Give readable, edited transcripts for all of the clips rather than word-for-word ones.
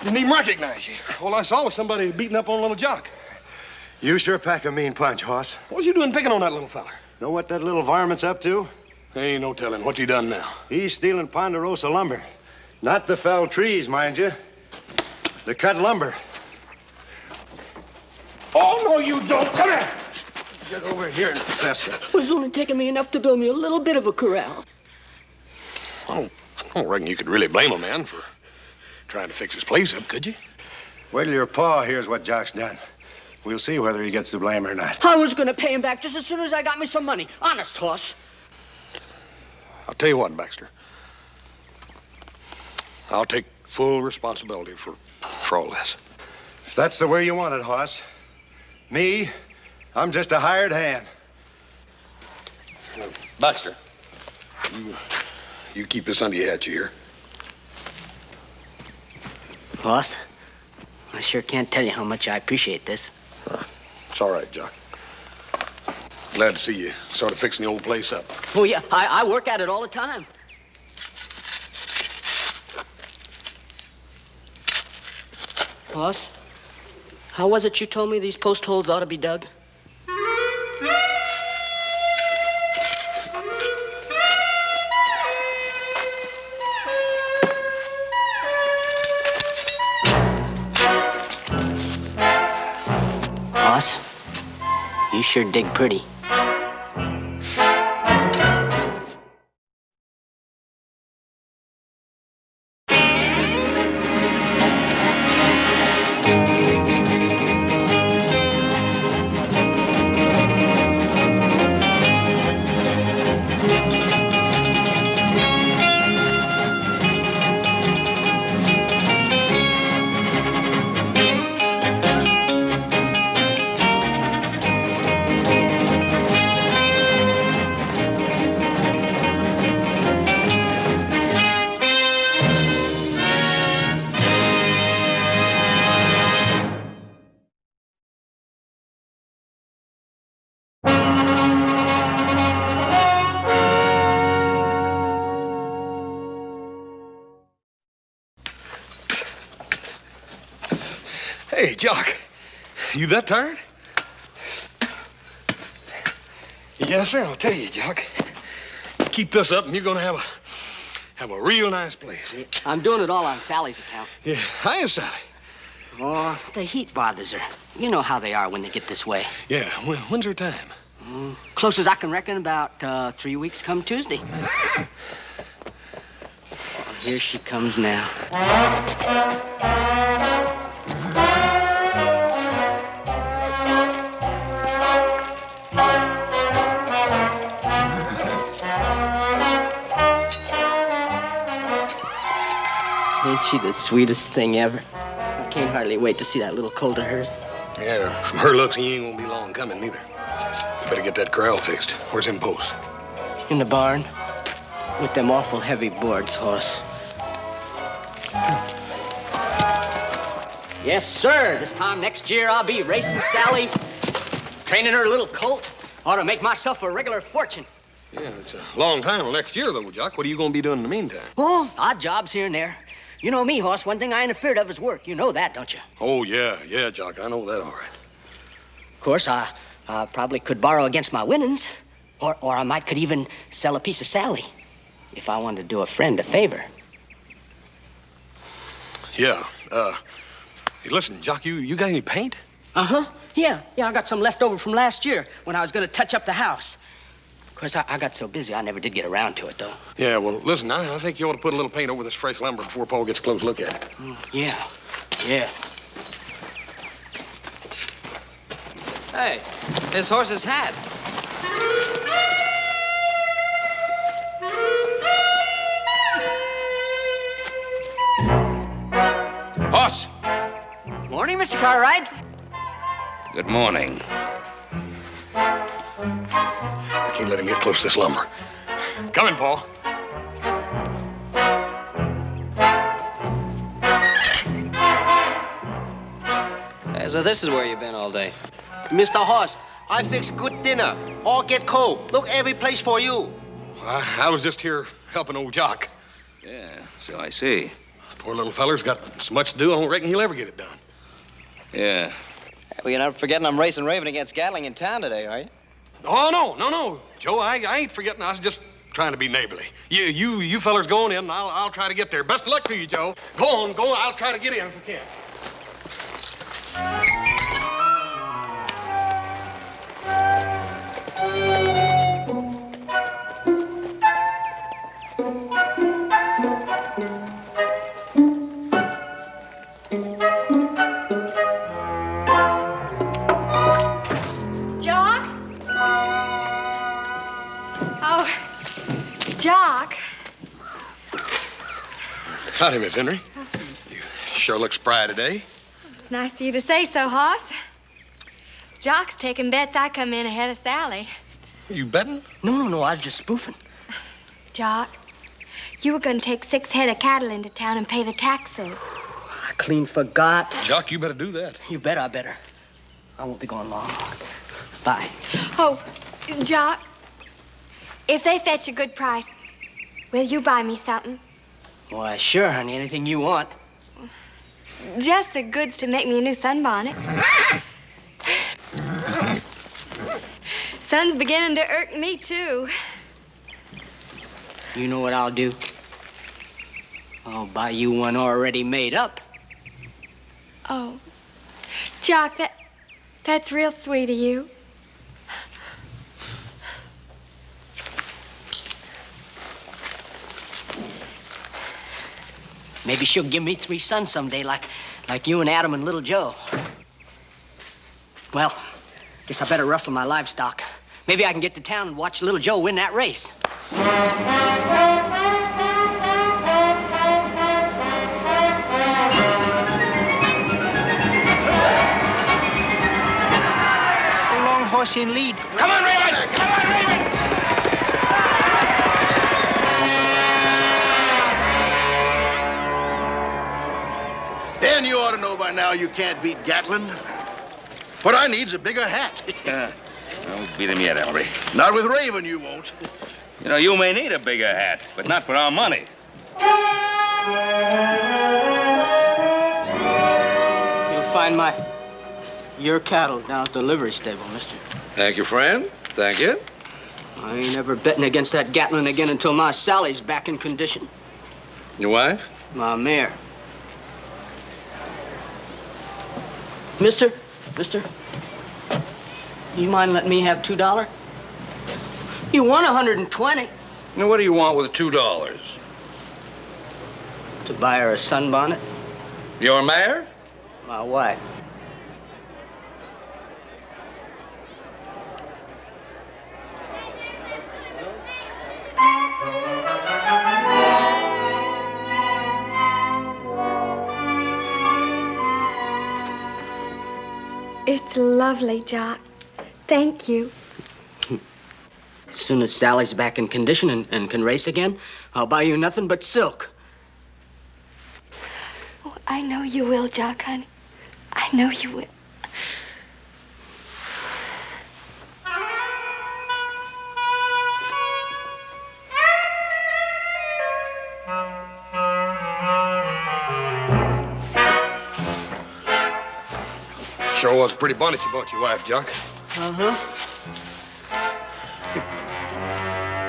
Didn't even recognize you. All I saw was somebody beating up on little Jock. You sure pack a mean punch, Hoss. What was you doing picking on that little fella? Know what that little varmint's up to? Ain't no telling. What's he done now? He's stealing Ponderosa lumber. Not the felled trees, mind you. The cut lumber. Oh, no, you don't. Come here. Get over here and confess it. It was only taking me enough to build me a little bit of a corral. I don't reckon you could really blame a man for trying to fix his place up, could you? Wait till your pa hears what Jock's done. We'll see whether he gets the blame or not. I was going to pay him back just as soon as I got me some money. Honest, Hoss. I'll tell you what, Baxter. I'll take full responsibility for all this. If that's the way you want it, Hoss. Me, I'm just a hired hand. Baxter, you keep this under your hat, you hear? Hoss, I sure can't tell you how much I appreciate this. It's all right, Jock. Glad to see you sort of fixing the old place up. Oh, yeah, I work at it all the time. Hoss, how was it you told me these post holes ought to be dug? Hoss, you sure dig pretty. Hey, Jock, you that tired? Yes, sir, I'll tell you, Jock. Keep this up and you're gonna have a real nice place. I'm doing it all on Sally's account. Yeah, hiya, Sally. Oh, the heat bothers her. You know how they are when they get this way. Yeah, when's her time? Close as I can reckon, about 3 weeks come Tuesday. Here she comes now. Ain't she the sweetest thing ever? I can't hardly wait to see that little colt of hers. Yeah, from her looks, he ain't gonna be long coming, neither. You better get that corral fixed. Where's them posts? In the barn, with them awful heavy boards, Hoss. Yes, sir. This time next year, I'll be racing Sally, training her little colt. Ought to make myself a regular fortune. Yeah, it's a long time till next year, though, Jock. What are you gonna be doing in the meantime? Oh, odd jobs here and there. You know me, Hoss. One thing I ain't afraid of is work. You know that, don't you? Oh, yeah, Jock. I know that all right. Of course, I probably could borrow against my winnings. Or I could even sell a piece of Sally. If I wanted to do a friend a favor. Yeah, hey, listen, Jock, you got any paint? Uh-huh. Yeah, I got some left over from last year when I was gonna touch up the house. course, I got so busy, I never did get around to it, though. Yeah, well, listen, I think you ought to put a little paint over this fresh lumber before Paul gets a close look at it. Yeah. Hey, his horse's hat. Hoss! Morning, Mr. Cartwright. Good morning. I can't let him get close to this lumber. Come in, Paul. So this is where you've been all day. Mr. Hoss, I fix good dinner. All get cold. Look every place for you. I was just here helping old Jock. Yeah, so I see. Poor little feller's got so much to do, I don't reckon he'll ever get it done. Yeah. Well, you're not forgetting I'm racing Raven against Gatling in town today, are you? Oh, no. Joe, I ain't forgetting. I was just trying to be neighborly. You fellers go on in, and I'll try to get there. Best of luck to you, Joe. Go on. I'll try to get in if we can. Jock? Oh, Jock. Howdy, Miss Henry. You sure look spry today. Nice of you to say so, Hoss. Jock's taking bets I come in ahead of Sally. You betting? No, I was just spoofing. Jock, you were going to take 6 head of cattle into town and pay the taxes. I clean forgot. Jock, you better do that. You bet I better. I won't be going long. Bye. Oh, Jock, if they fetch a good price, will you buy me something? Why, sure, honey. Anything you want. Just the goods to make me a new sunbonnet. Sun's beginning to irk me, too. You know what I'll do? I'll buy you one already made up. Oh, Jock, that's real sweet of you. Maybe she'll give me 3 sons someday, like you and Adam and little Joe. Well, guess I better rustle my livestock. Maybe I can get to town and watch little Joe win that race. Long horse in lead. Come on, Raven! Come on, Raven! And you ought to know by now you can't beat Gatlin. What I need's a bigger hat. Don't beat him yet, Ellery. Not with Raven, you won't. You know, you may need a bigger hat, but not for our money. You'll find your cattle down at the livery stable, mister. Thank you, friend. Thank you. I ain't ever betting against that Gatlin again until my Sally's back in condition. Your wife? My mare. Mister, you mind letting me have $2? You won 120 Now, what do you want with $2? to buy her a sunbonnet. Your mare? My wife. It's lovely, Jock. Thank you. As soon as Sally's back in condition and can race again, I'll buy you nothing but silk. Oh, I know you will, Jock, honey. I know you will. Sure was a pretty bonnet you bought your wife, Jock. Uh-huh.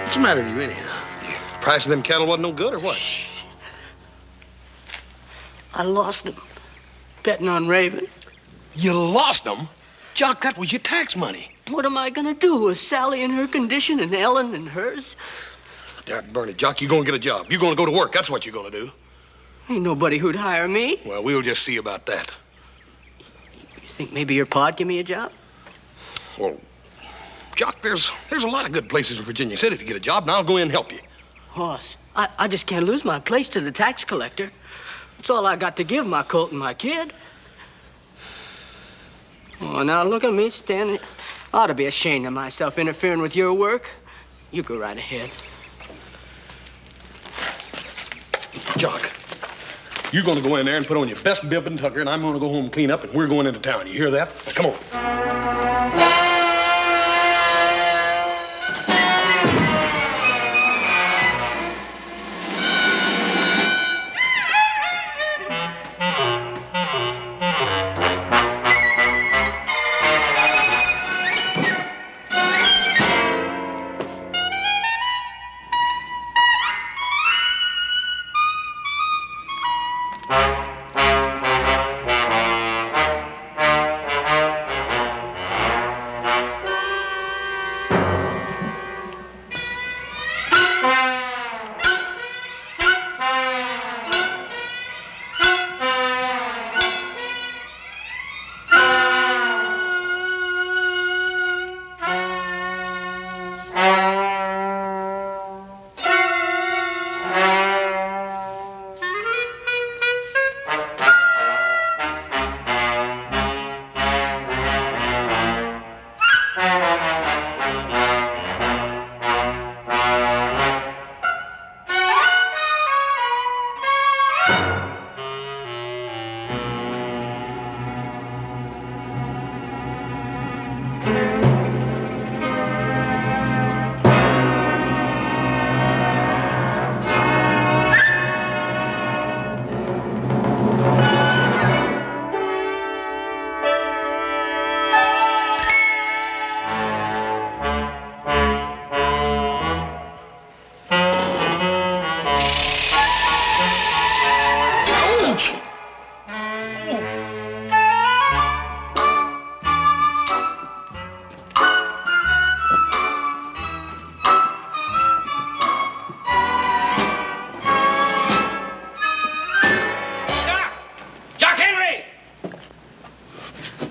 What's the matter with you, anyhow? The price of them cattle wasn't no good, or what? I lost them betting on Raven. You lost them? Jock, that was your tax money. What am I gonna do with Sally in her condition and Ellen in hers? Dad burn it, Jock. You're gonna get a job. You're gonna go to work. That's what you're gonna do. Ain't nobody who'd hire me. Well, we'll just see about that. You think maybe your pa'd give me a job? Well, Jock, there's a lot of good places in Virginia City to get a job, and I'll go in and help you. Hoss, I just can't lose my place to the tax collector. That's all I got to give my colt and my kid. Oh, now look at me standing. I ought to be ashamed of myself interfering with your work. You go right ahead. Jock, you're gonna go in there and put on your best bib and tucker, and I'm gonna go home and clean up, and we're going into town. You hear that? Now, come on.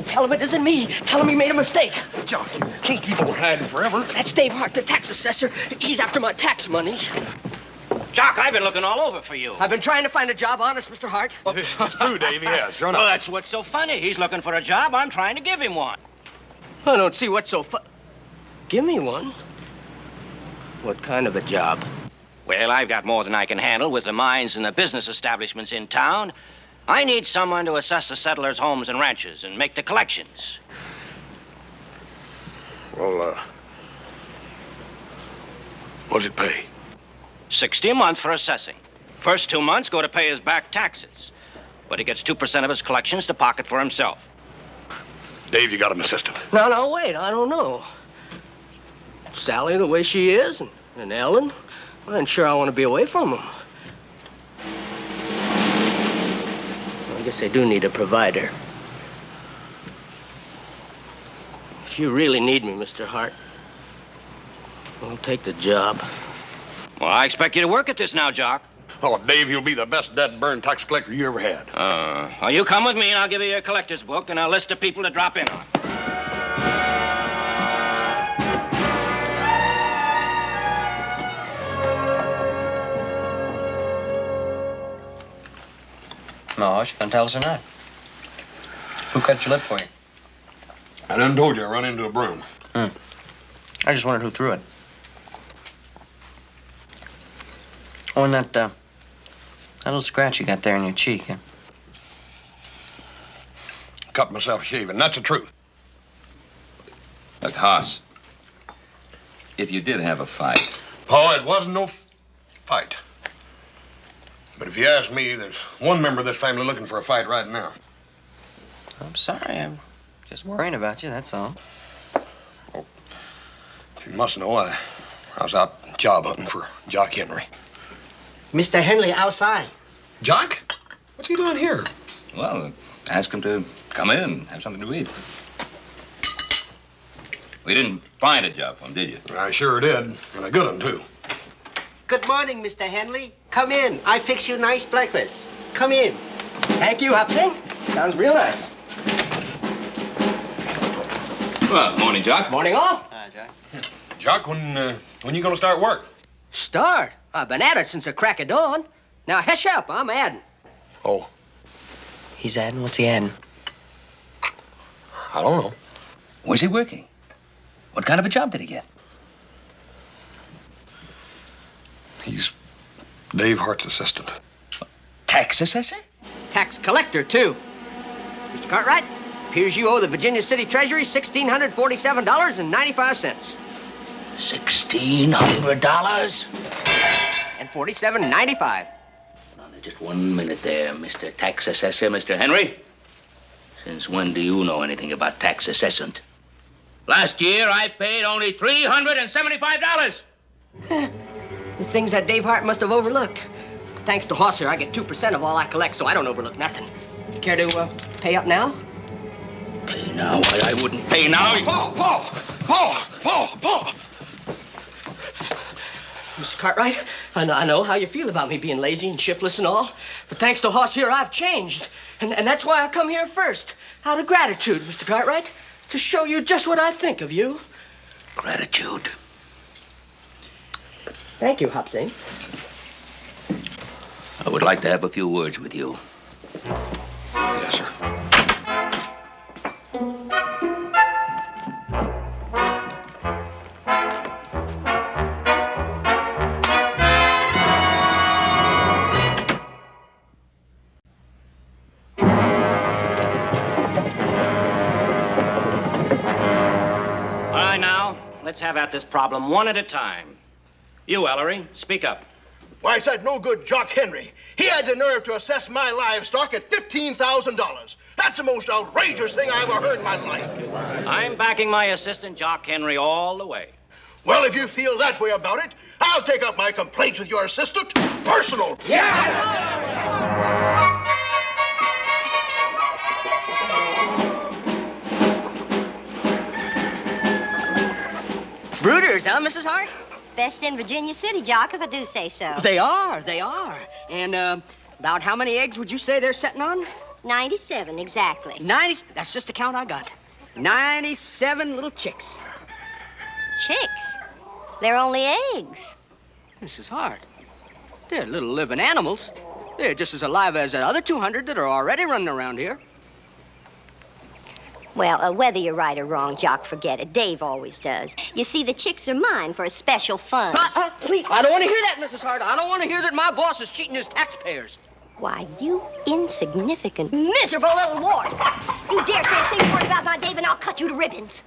Tell him it isn't me. Tell him he made a mistake. Jock, you can't keep on hiding forever. That's Dave Hart, the tax assessor. He's after my tax money. Jock, I've been looking all over for you. I've been trying to find a job, honest, Mr. Hart. It's true, Dave, he has. Sure Well, enough. that's what's so funny. He's looking for a job. I'm trying to give him one. I don't see what's so fun. Give me one. What kind of a job? Well, I've got more than I can handle with the mines and the business establishments in town. I need someone to assess the settlers' homes and ranches and make the collections. Well, what's it pay? $60 a month for assessing. First 2 months go to pay his back taxes. But he gets 2% of his collections to pocket for himself. Dave, you got an assistant. No, wait, I don't know. Sally, the way she is, and Ellen, I ain't sure I want to be away from them. I guess they do need a provider. If you really need me, Mr. Hart, I'll take the job. Well, I expect you to work at this now, Jock. Oh, Dave, you'll be the best dead-burn tax collector you ever had. Well, you come with me and I'll give you a collector's book and a list of people to drop in on. No, she gonna tell us or not. Who cut your lip for you? I done told you I run into a broom. I just wondered who threw it. Oh, and that little scratch you got there in your cheek, huh? Cut myself shaving. That's the truth. Look, Hoss, if you did have a fight, Oh, it wasn't no fight. But if you ask me, there's one member of this family looking for a fight right now. I'm sorry. I'm just worrying about you, that's all. You must know I was out job hunting for Jock Henry. Mr. Henley outside. Jock? What's he doing here? well, ask him to come in and have something to eat. We didn't find a job for him, did you? I sure did, and a good one, too. Good morning, Mr. Henry. Come in. I fix you nice breakfast. Come in. Thank you, Hobson. Sounds real nice. Well, morning, Jock. Morning, all. Hi, Jock. Jock, when you gonna start work? Start? I've been at it since the crack of dawn. Now, hush up. I'm adding. Oh, He's adding? What's he adding? I don't know. Where's he working? What kind of a job did he get? He's Dave Hart's assistant. Tax assessor? Tax collector, too. Mr. Cartwright, appears you owe the Virginia City Treasury $1,647.95. $1,600? And $47.95. Now, just 1 minute there, Mr. Tax Assessor, Mr. Henry. Since when do you know anything about tax assessment? Last year, I paid only $375. The things that Dave Hart must have overlooked. Thanks to Hoss here, I get 2% of all I collect, so I don't overlook nothing. Care to pay up now? Pay now? I wouldn't pay now. Paul! Mr. Cartwright, I know how you feel about me being lazy and shiftless and all, but thanks to Hoss here, I've changed. And that's why I come here first, out of gratitude, Mr. Cartwright, to show you just what I think of you. Gratitude. Thank you, Hobson. I would like to have a few words with you. Yes, sir. All right, now, let's have at this problem one at a time. You, Ellery, speak up. Why, it's that no good Jock Henry. He had the nerve to assess my livestock at $15,000. That's the most outrageous thing I ever heard in my life. I'm backing my assistant, Jock Henry, all the way. Well, if you feel that way about it, I'll take up my complaints with your assistant personal. Brooders, huh, Mrs. Hart? Best in Virginia City, Jock, if I do say so. They are. And, about how many eggs would you say they're setting on? 97, exactly. 90, that's just the count I got. 97 little chicks. Chicks? They're only eggs. Mrs. Hart, they're little living animals. They're just as alive as the other 200 that are already running around here. Well, whether you're right or wrong, Jock, forget it. Dave always does. You see, the chicks are mine for a special fund. Please, I don't want to hear that, Mrs. Hart. I don't want to hear that my boss is cheating his taxpayers. Why, you insignificant, miserable little wart. You dare say a single word about my Dave and I'll cut you to ribbons.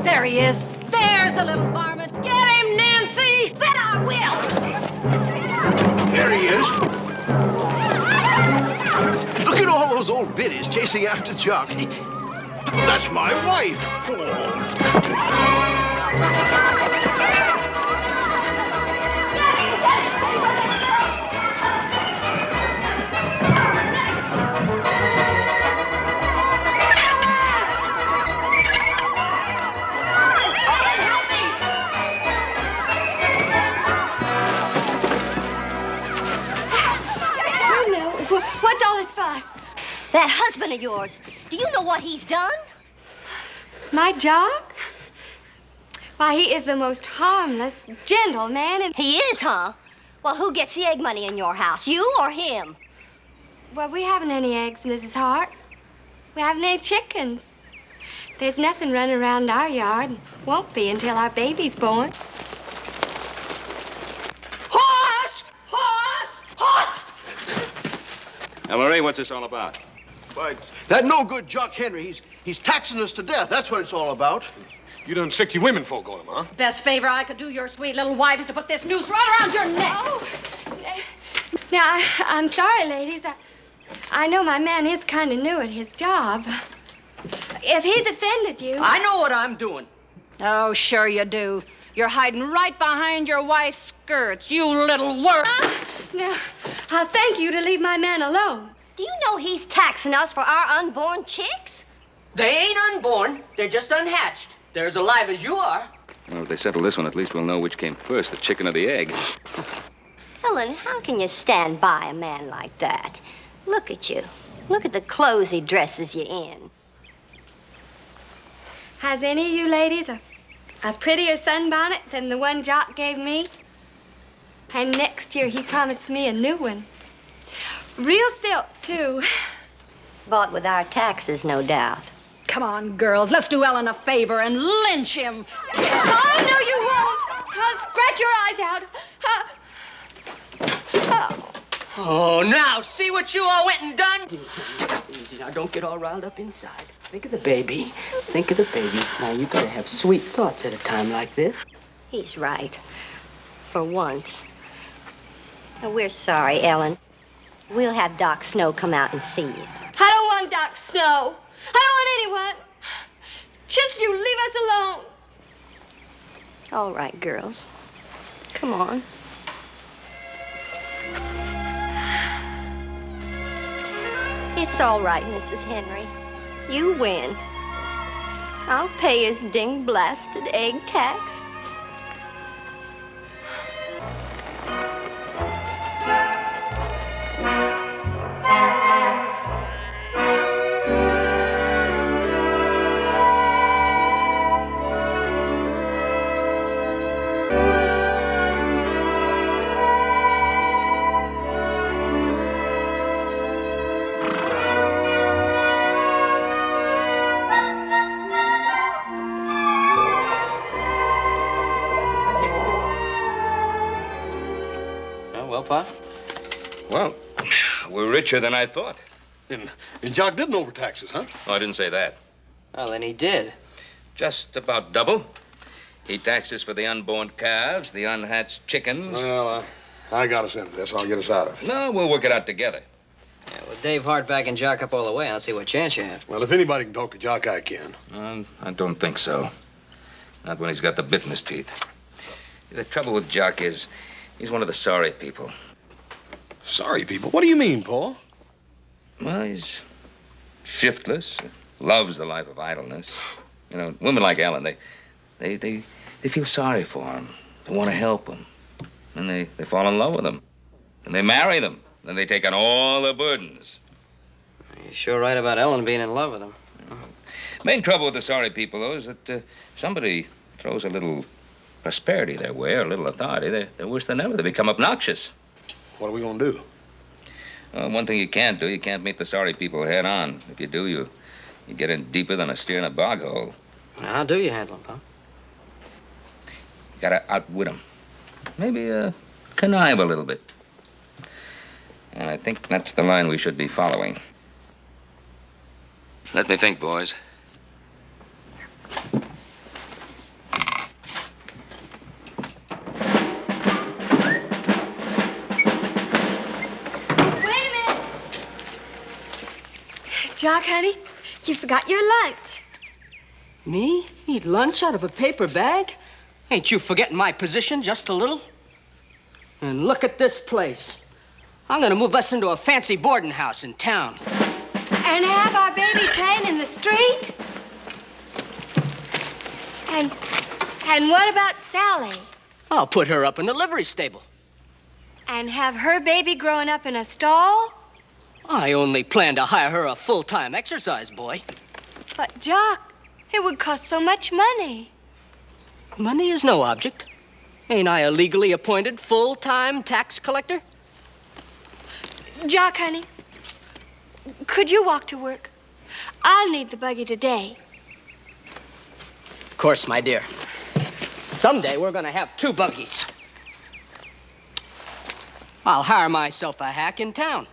There he is. There's the little varmint. Get him, Nancy! Bet I will! There he is. Look at all those old biddies chasing after Jock. That's my wife. What's all this fuss? That husband of yours. Do you know what he's done? My Jock? Why, he is the most harmless, gentle man in... He is, huh? Well, who gets the egg money in your house, you or him? Well, we haven't any eggs, Mrs. Hart. We haven't any chickens. There's nothing running around our yard, and won't be until our baby's born. Now, Marie, what's this all about? Why, that no good Jock Henry, he's taxing us to death. That's what it's all about. You done 60 women folk on him, huh? Best favor I could do your sweet little wife is to put this noose right around your neck. Oh. Now, I'm sorry, ladies. I know my man is kind of new at his job. If he's offended you... I know what I'm doing. Oh, sure you do. You're hiding right behind your wife's skirts, you little worm. Now, I'll thank you to leave my man alone. Do you know he's taxing us for our unborn chicks? They ain't unborn. They're just unhatched. They're as alive as you are. Well, if they settle this one, at least we'll know which came first, the chicken or the egg. Ellen, how can you stand by a man like that? Look at you. Look at the clothes he dresses you in. Has any of you ladies a prettier sunbonnet than the one Jock gave me? And next year he promised me a new one. Real silk, too. Bought with our taxes, no doubt. Come on, girls, let's do Ellen a favor and lynch him. Oh, no, you won't. I'll scratch your eyes out. Oh, now, see what you all went and done? Easy, now, don't get all riled up inside. Think of the baby. Think of the baby. Now, you gotta have sweet thoughts at a time like this. He's right. For once. Now, we're sorry, Ellen. We'll have Doc Snow come out and see you. I don't want Doc Snow. I don't want anyone. Just you leave us alone. All right, girls. Come on. It's all right, Mrs. Henry. You win. I'll pay his ding-blasted egg tax. Well, we're richer than I thought. And Jock didn't overtax us, huh? Oh, I didn't say that. Well, then he did. Just about double. He taxed us for the unborn calves, the unhatched chickens. Well, I got us into this. I'll get us out of it. No, we'll work it out together. Yeah, with Dave Hart backing Jock up all the way, I don't see what chance you have. Well, if anybody can talk to Jock, I can. I don't think so. Not when he's got the bit in his teeth. The trouble with Jock is he's one of the sorry people. Sorry people? What do you mean, Paul? Well, he's shiftless, loves the life of idleness. You know, women like Ellen, they feel sorry for him. They want to help him. And they fall in love with him. And they marry them. Then they take on all the burdens. You're sure right about Ellen being in love with him. Main trouble with the sorry people, though, is that somebody throws a little prosperity their way, or a little authority. They're worse than ever. They become obnoxious. What are we going to do? One thing you can't do, you can't meet the sorry people head on. If you do, you get in deeper than a steer in a bog hole. Now, how do you handle him, Pop? You gotta outwit him. Maybe connive a little bit. And I think that's the line we should be following. Let me think, boys. Jock, honey, you forgot your lunch. Me? Eat lunch out of a paper bag? Ain't you forgetting my position just a little? And look at this place. I'm gonna move us into a fancy boarding house in town. And have our baby playing in the street? And what about Sally? I'll put her up in the livery stable. And have her baby growing up in a stall? I only plan to hire her a full-time exercise boy. But, Jock, it would cost so much money. Money is no object. Ain't I a legally appointed full-time tax collector? Jock, honey, could you walk to work? I'll need the buggy today. Of course, my dear. Someday we're gonna have 2 buggies. I'll hire myself a hack in town.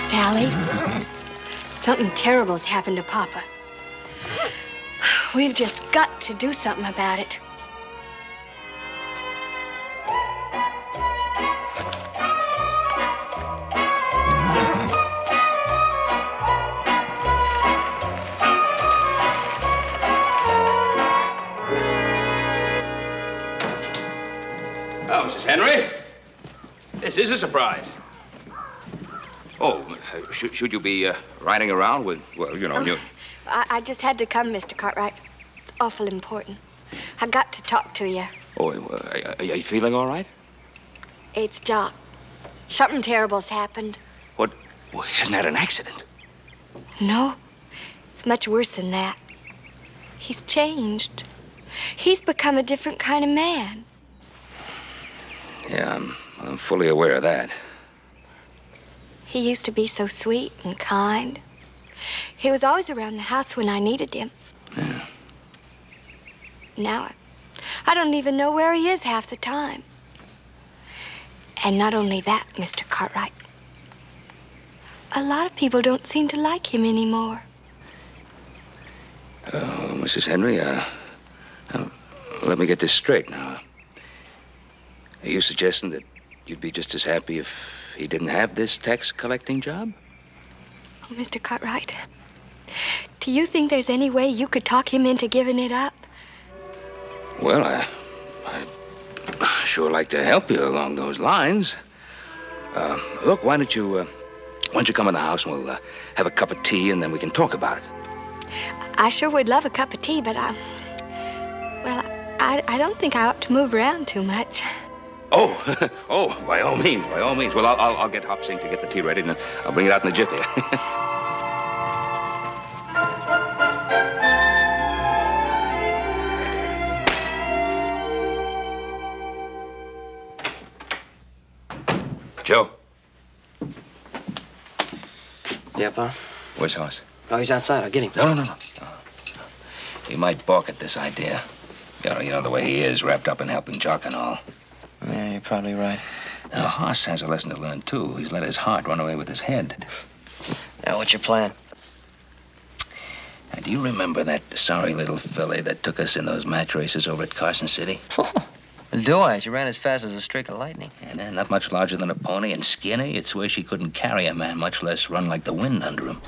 Sally, something terrible's happened to Papa. We've just got to do something about it. Oh, Mrs. Henry. This is a surprise. Oh, should you be riding around with, well, you know, I just had to come, Mr. Cartwright. It's awful important. I got to talk to you. Oh, are you feeling all right? It's Jock. Something terrible's happened. What? Well, isn't that an accident? No, it's much worse than that. He's changed. He's become a different kind of man. Yeah, I'm fully aware of that. He used to be so sweet and kind. He was always around the house when I needed him. Yeah. Now, I don't even know where he is half the time. And not only that, Mr. Cartwright. A lot of people don't seem to like him anymore. Mrs. Henry, now, let me get this straight now. Are you suggesting that you'd be just as happy if he didn't have this tax collecting job? Oh, Mr. Cartwright, do you think there's any way you could talk him into giving it up? Well, I sure like to help you along those lines. Look, why don't you come in the house and we'll have a cup of tea and then we can talk about it. I sure would love a cup of tea, but I don't think I ought to move around too much. Oh, by all means, by all means. Well, I'll get Hop Sink to get the tea ready and I'll bring it out in a jiffy. Joe. Yeah, Pa? Where's Hoss? Oh, he's outside. I'll get him. No. He might balk at this idea. You know the way he is, wrapped up in helping Jock and all. Yeah, you're probably right. Now, Hoss has a lesson to learn, too. He's let his heart run away with his head. Now, what's your plan? Now, do you remember that sorry little filly that took us in those match races over at Carson City? Do I? She ran as fast as a streak of lightning. And not much larger than a pony and skinny. It's where she couldn't carry a man, much less run like the wind under him.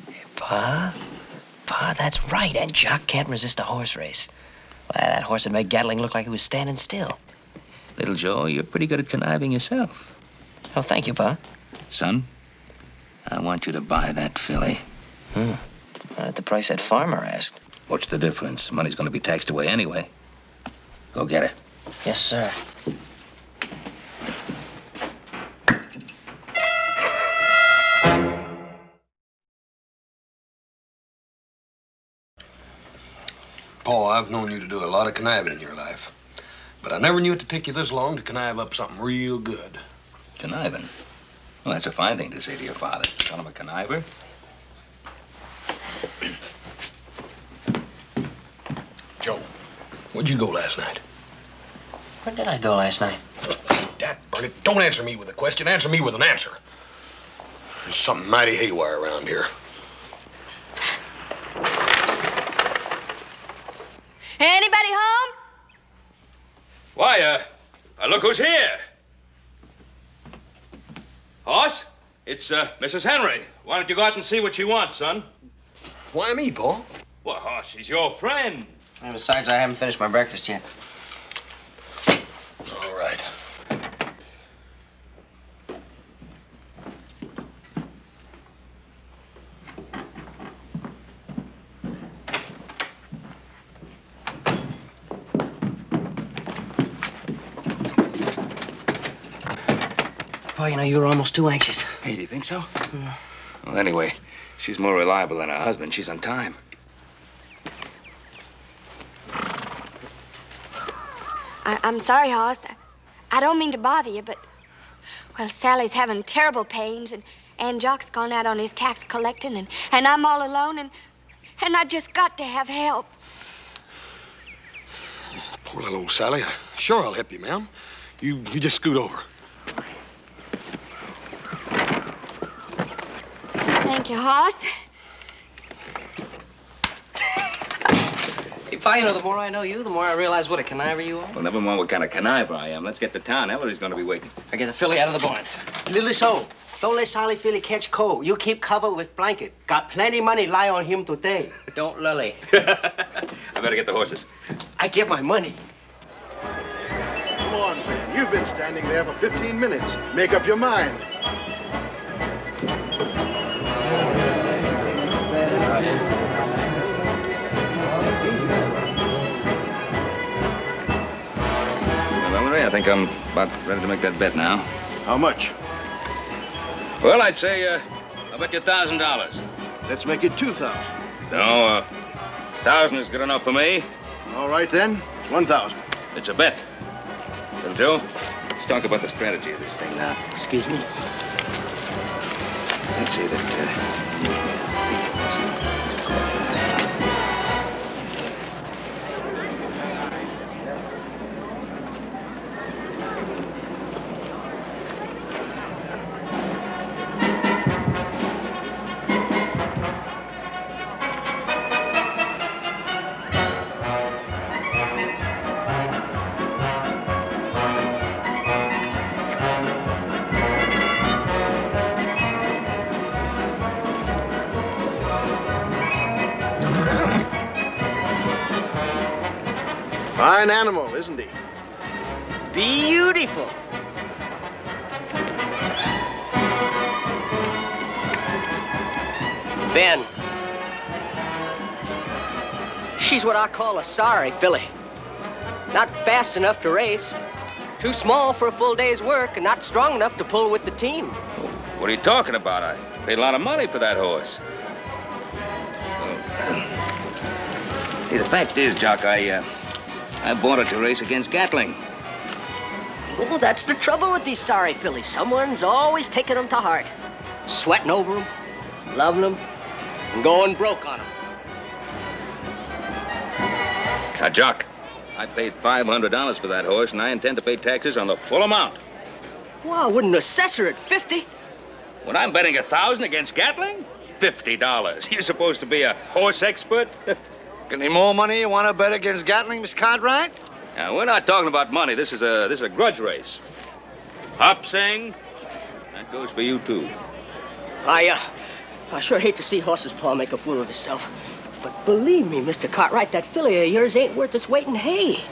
Hey, Pa, that's right. And Jock can't resist a horse race. Why, that horse would make Gatling look like he was standing still. Little Joe, you're pretty good at conniving yourself. Oh, thank you, Pa. Son, I want you to buy that filly. At the price that farmer asked. What's the difference? Money's going to be taxed away anyway. Go get her. Yes, sir. Paul, I've known you to do a lot of conniving in your life. But I never knew it to take you this long to connive up something real good. Conniving? Well, that's a fine thing to say to your father. Call him a conniver. Joe, where'd you go last night? Where did I go last night? Dad, Bernard, don't answer me with a question. Answer me with an answer. There's something mighty haywire around here. Anybody home? Why, look who's here. Hoss, it's, Mrs. Henry. Why don't you go out and see what she wants, son? Why me, Paul? Well, Hoss, she's your friend. And besides, I haven't finished my breakfast yet. All right. Pa, you know, you were almost too anxious. Hey, do you think so? Well, anyway, she's more reliable than her husband. She's on time. I'm sorry, Hoss. I don't mean to bother you, but, well, Sally's having terrible pains, and Jock's gone out on his tax collecting, and I'm all alone, and I just got to have help. Poor little old Sally. Sure, I'll help you, ma'am. You just scoot over. Thank you, Hoss. Pa, you know, the more I know you, the more I realize what a conniver you are. Well, never mind what kind of conniver I am. Let's get to town. Ellery's going to be waiting. I get the filly out of the barn. Lily soul, don't let Sally Philly catch cold. You keep covered with blanket. Got plenty money lie on him today. Don't lily. I better get the horses. I get my money. Come on, man. You've been standing there for 15 minutes. Make up your mind. Well, Ellery, I think I'm about ready to make that bet now. How much? Well, I'd say, I'll bet you $1,000. Let's make it 2,000. No, 1,000 is good enough for me. All right, then. It's 1,000. It's a bet. Little Joe, let's talk about the strategy of this thing now. Excuse me. Let's see that, Fine animal, isn't he? Beautiful. Ben. She's what I call a sorry filly. Not fast enough to race. Too small for a full day's work and not strong enough to pull with the team. What are you talking about? I paid a lot of money for that horse. See, the fact is, Jock, I bought it to race against Gatling. Well, that's the trouble with these sorry fillies. Someone's always taking them to heart. Sweating over them, loving them, and going broke on them. Now, Jock, I paid $500 for that horse, and I intend to pay taxes on the full amount. Well, I wouldn't assess her at 50. When I'm betting 1,000 against Gatling, $50. You supposed to be a horse expert? Any more money you want to bet against Gatling, Miss Cartwright? Now, we're not talking about money. This is a grudge race. Hop Sing, that goes for you, too. I sure hate to see Hoss's paw make a fool of himself. But believe me, Mr. Cartwright, that filly of yours ain't worth its weight in hay.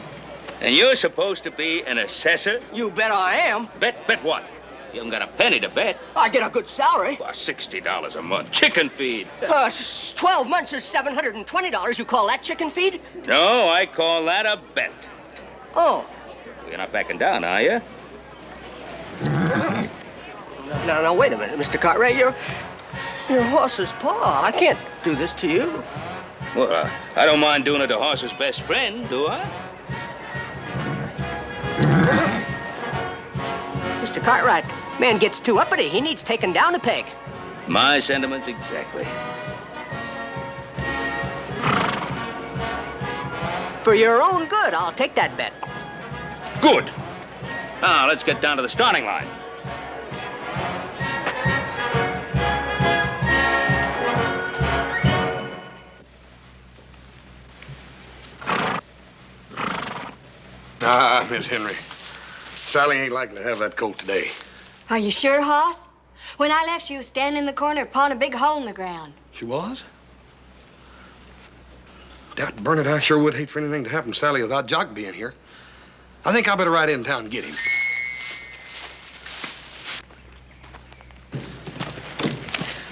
And you're supposed to be an assessor? You bet I am. Bet what? You haven't got a penny to bet. I get a good salary. Well, $60 a month. Chicken feed. 12 months is $720. You call that chicken feed? No, I call that a bet. Oh. You're not backing down, are you? Now, wait a minute, Mr. Cartwright. You're Hoss's paw. I can't do this to you. Well, I don't mind doing it to Hoss's best friend, do I? Mr. Cartwright, man gets too uppity. He needs taken down a peg. My sentiments exactly. For your own good, I'll take that bet. Good. Now, let's get down to the starting line. Ah, Miss Henry. Sally ain't likely to have that coat today. Are you sure, Hoss? When I left, she was standing in the corner pawing a big hole in the ground. She was? Dad, burn it, I sure would hate for anything to happen to Sally without Jock being here. I think I better ride in town and get him.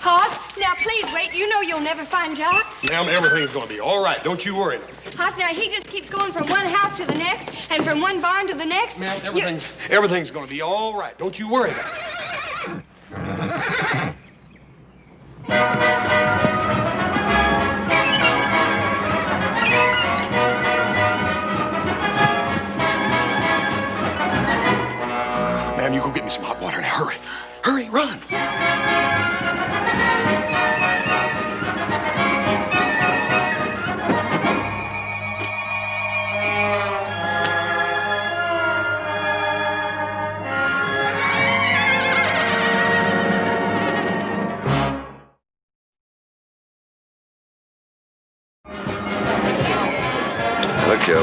Hoss, now please wait. You know you'll never find Jock. Ma'am, everything's gonna be all right. Don't you worry. Hoss, now he just keeps going from one house to the next and from one barn to the next. Ma'am, everything's gonna be all right. Don't you worry about it. Ma'am, you go get me some hot water and hurry. Hurry, run.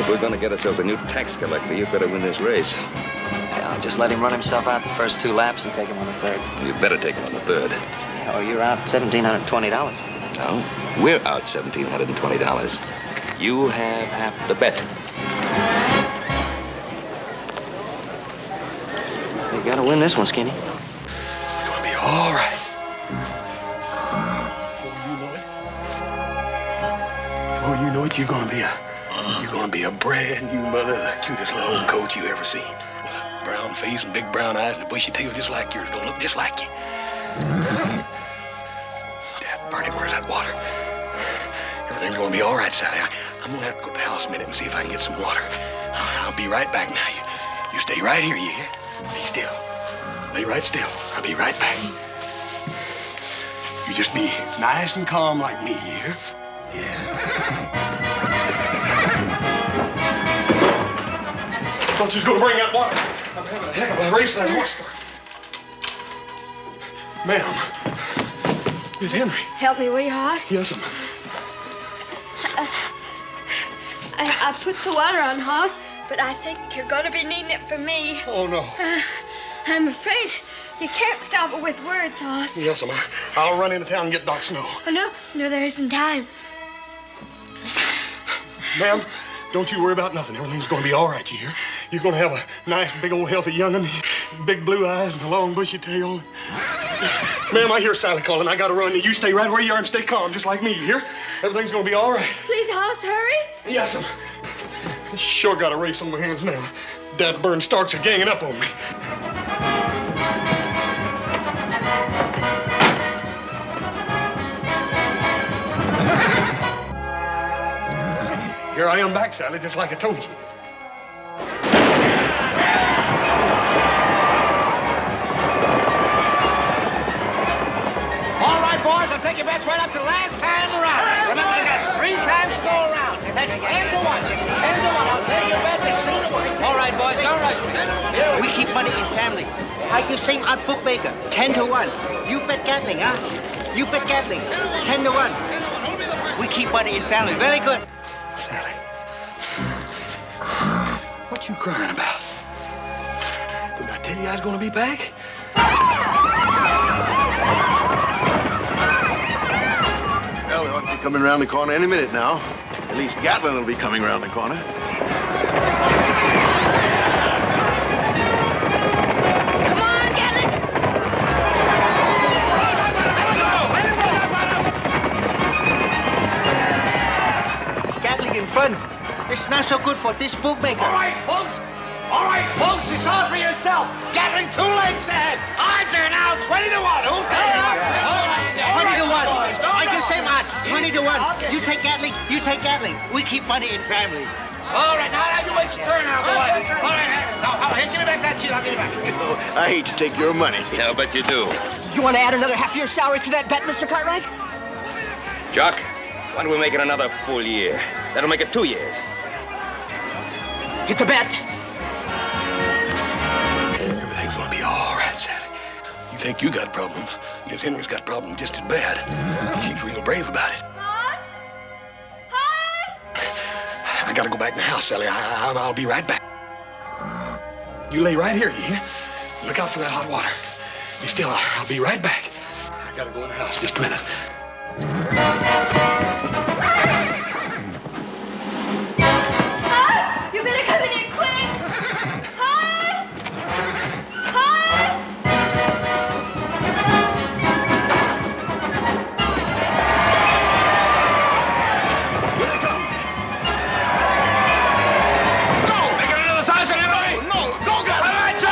if we're going to get ourselves a new tax collector, you better win this race. Yeah, I'll just let him run himself out the first 2 laps and take him on the third. You better take him on the third. Oh, you're out $1,720. No, we're out $1,720. You have half the bet. You gotta win this one, Skinny. It's gonna be all right. Before you know it, you're gonna be a brand new mother, the cutest little old coat you ever seen, with a brown face and big brown eyes and a bushy tail just like yours. Gonna look just like you. Dad, Bernie, where's that water? Everything's gonna be all right, Sally. I'm gonna have to go to the house a minute and see if I can get some water. I'll be right back now. You stay right here, you hear? Be still. Lay right still. I'll be right back. You just be nice and calm like me, you hear? Yeah. I thought you was gonna bring that water. I'm having a heck of a race for that horse car. Ma'am. Miss Henry. Help me, will you, Hoss? Yes, ma'am. I put the water on, Hoss, but I think you're gonna be needing it for me. Oh, no. I'm afraid you can't stop it with words, Hoss. Yes, ma'am. I'll run into town and get Doc Snow. Oh, no, there isn't time. Ma'am, don't you worry about nothing. Everything's gonna be all right, you hear? You're gonna have a nice, big old, healthy young'un, big blue eyes and a long, bushy tail. Ma'am, I hear Sally calling. I gotta run. You stay right where you are and stay calm, just like me, you hear? Everything's gonna be all right. Please, Hoss, hurry. Yes, ma'am. Sure got a race on my hands now. Dad's burn starts are ganging up on me. Here I am back, Sally, just like I told you. All right, boys, I'll take your bets right up to last time around. Remember, you got 3 times to go around. That's 10 to 1. 10 to 1. I'll take your bets at 3 to 1. All right, boys, don't rush it. We keep money in family. I give same odd bookmaker, 10 to 1. You bet Gatling, huh? You bet Gatling, 10 to 1. We keep money in family. Very good. Sally. What you crying about? Didn't I tell you I was gonna be back? Well, they ought to be coming around the corner any minute now. At least Gatlin will be coming around the corner. Come on, Gatlin. Gatling in front. It's not so good for this bookmaker. All right, folks. You saw it for yourself. Gatling 2 lengths ahead. Odds are now 20 to 1. Who'll take it? 20 to 1. I can say odd. 20 to 1. You take Gatling. You take Gatling. We keep money in family. All right, now you wait your turn now, boy. All right, now, here, give me back that sheet. I'll give you back. I hate to take your money. Yeah, I'll bet you do. You want to add another half year's salary to that bet, Mr. Cartwright? Jock, why don't we make it another full year? That'll make it 2 years. It's a bet. Everything's gonna be all right, Sally. You think you got problems? Miss Henry's got problems just as bad. She's real brave about it. Hoss? I gotta go back in the house, Sally. I'll be right back. You lay right here, you hear? Look out for that hot water. Be still. I'll be right back. I gotta go in the house just a minute. Hoss, you better come in here quick. Hoss! Hoss! Here they come. Go! Make it another 1,000, Henry. No, go get it. All right, Joe.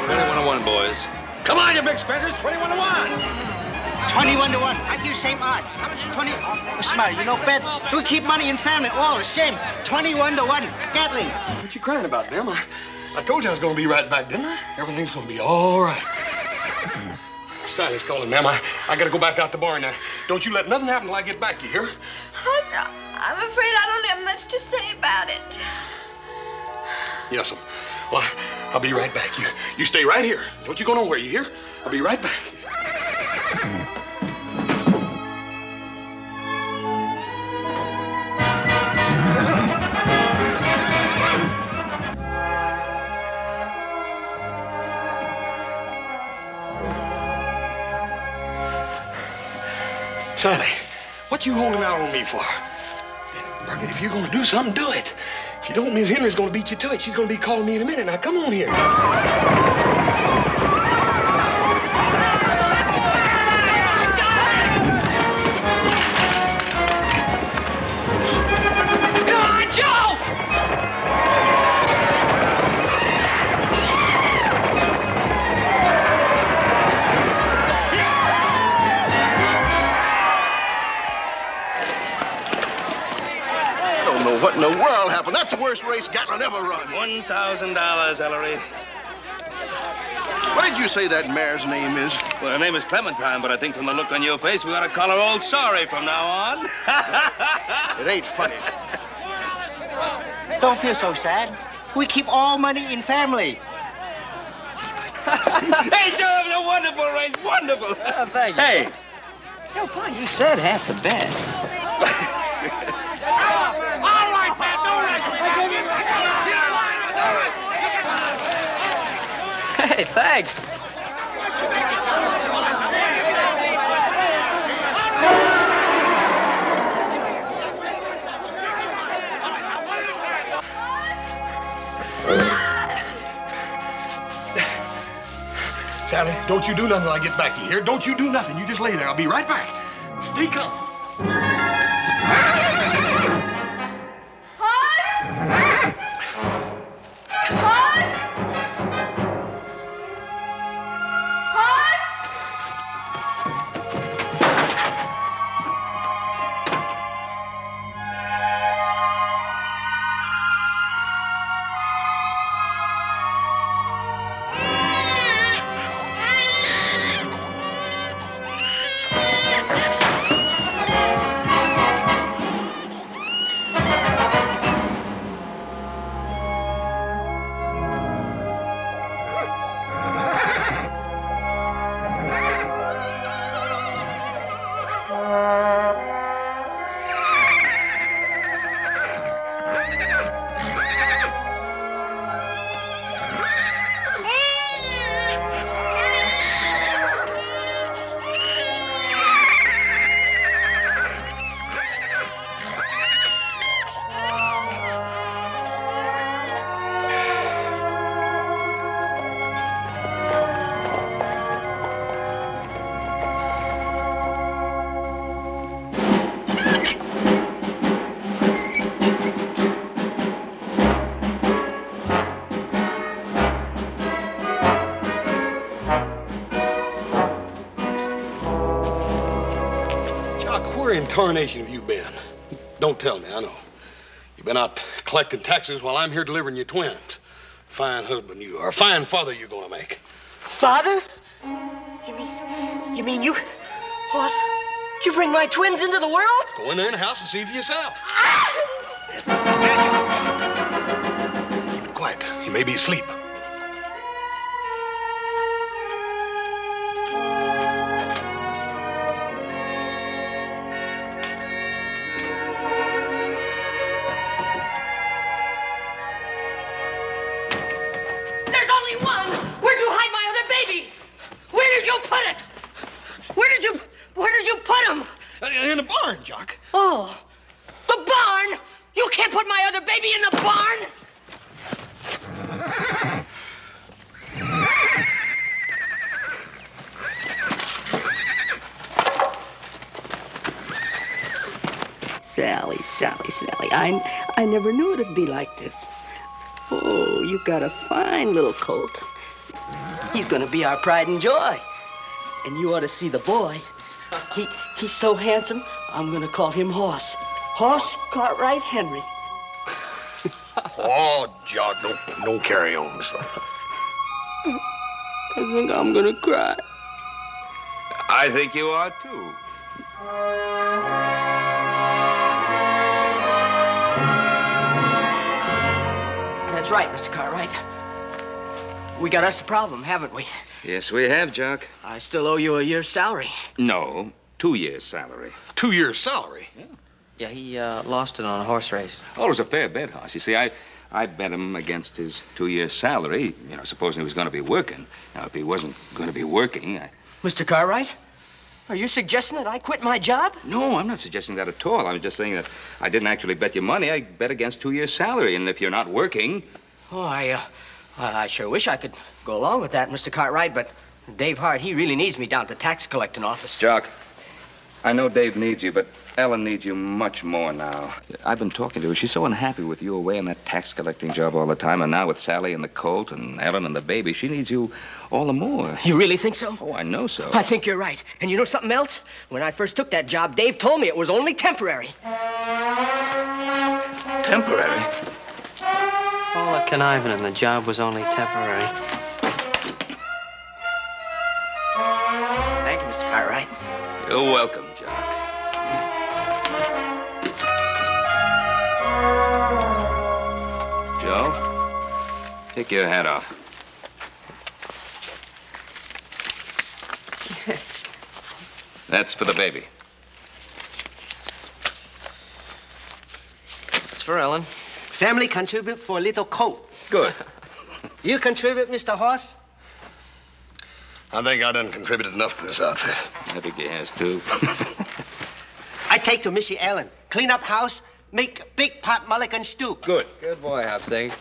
21 to 1, boys. Come on, you big spenders. 21 to 1. 21 to 1. I give same odd. 20. Smart, you know, bet. We keep money in family. All the same. 21 to 1. Gatling. What you crying about, Dem? I told you I was gonna be right back, didn't I? Everything's gonna be all right. Sally's calling, ma'am. I gotta go back out the barn now. Don't you let nothing happen till I get back, you hear? Hoss, I'm afraid I don't have much to say about it. Yes, ma'am. Well, I'll be right back. You stay right here. Don't you go nowhere, you hear? I'll be right back. Sally, what you holding out on me for? Burn it, if you're gonna do something, do it. If you don't, Miss Henry's gonna beat you to it. She's gonna be calling me in a minute. Now, come on here. What in the world happened? That's the worst race Gatlin ever run. $1,000, Ellery. What did you say that mare's name is? Well, her name is Clementine, but I think from the look on your face, we ought to call her Old Sorry from now on. It ain't funny. Don't feel so sad. We keep all money in family. Hey, Joe, it was a wonderful race. Wonderful. Thank you. Hey. Yo, Pa, you said half the bet. All right, man, don't rush me. Hey, thanks. Sally, don't you do nothing till I get back here. Don't you do nothing. You just lay there. I'll be right back. Stay calm. Where in tarnation have you been? Don't tell me, I know. You've been out collecting taxes while I'm here delivering you twins. Fine husband you are. A fine father you're gonna make. Father? You mean you... Hoss, did you bring my twins into the world? Go in there in the house and see for yourself. Keep it quiet. He may be asleep. In the barn, Jock. Oh, the barn? You can't put my other baby in the barn? Sally. I never knew it'd be like this. Oh, you got a fine little colt. He's gonna be our pride and joy. And you ought to see the boy. He's so handsome, I'm gonna call him Hoss. Hoss Cartwright Henry. Oh, Jock, don't carry on, son. I think I'm gonna cry. I think you are, too. That's right, Mr. Cartwright. We got us a problem, haven't we? Yes, we have, Jock. I still owe you a year's salary. No, 2 years' salary. 2 years' salary? Yeah, he lost it on a horse race. Oh, it was a fair bet, Hoss. You see, I bet him against his 2 years' salary, supposing he was going to be working. Now, if he wasn't going to be working, Mr. Cartwright? Are you suggesting that I quit my job? No, I'm not suggesting that at all. I'm just saying that I didn't actually bet you money. I bet against 2 years' salary. And if you're not working... Oh, I sure wish I could go along with that, Mr. Cartwright, but Dave Hart, he really needs me down at the tax collecting office. Jock, I know Dave needs you, but Ellen needs you much more now. I've been talking to her. She's so unhappy with you away on that tax collecting job all the time, and now with Sally and the colt and Ellen and the baby, she needs you all the more. You really think so? Oh, I know so. I think you're right. And you know something else? When I first took that job, Dave told me it was only temporary. Temporary? All the conniving and the job was only temporary. Thank you, Mr. Cartwright. You're welcome, Jock. Joe, take your hat off. That's for the baby. That's for Ellen. Family contribute for a little coat. Good. You contribute, Mr. Hoss? I think I done contributed enough to this outfit. I think he has, too. I take to Missy Ellen. Clean up house, make big pot mulligan stew. Good. Good boy, Hopsing.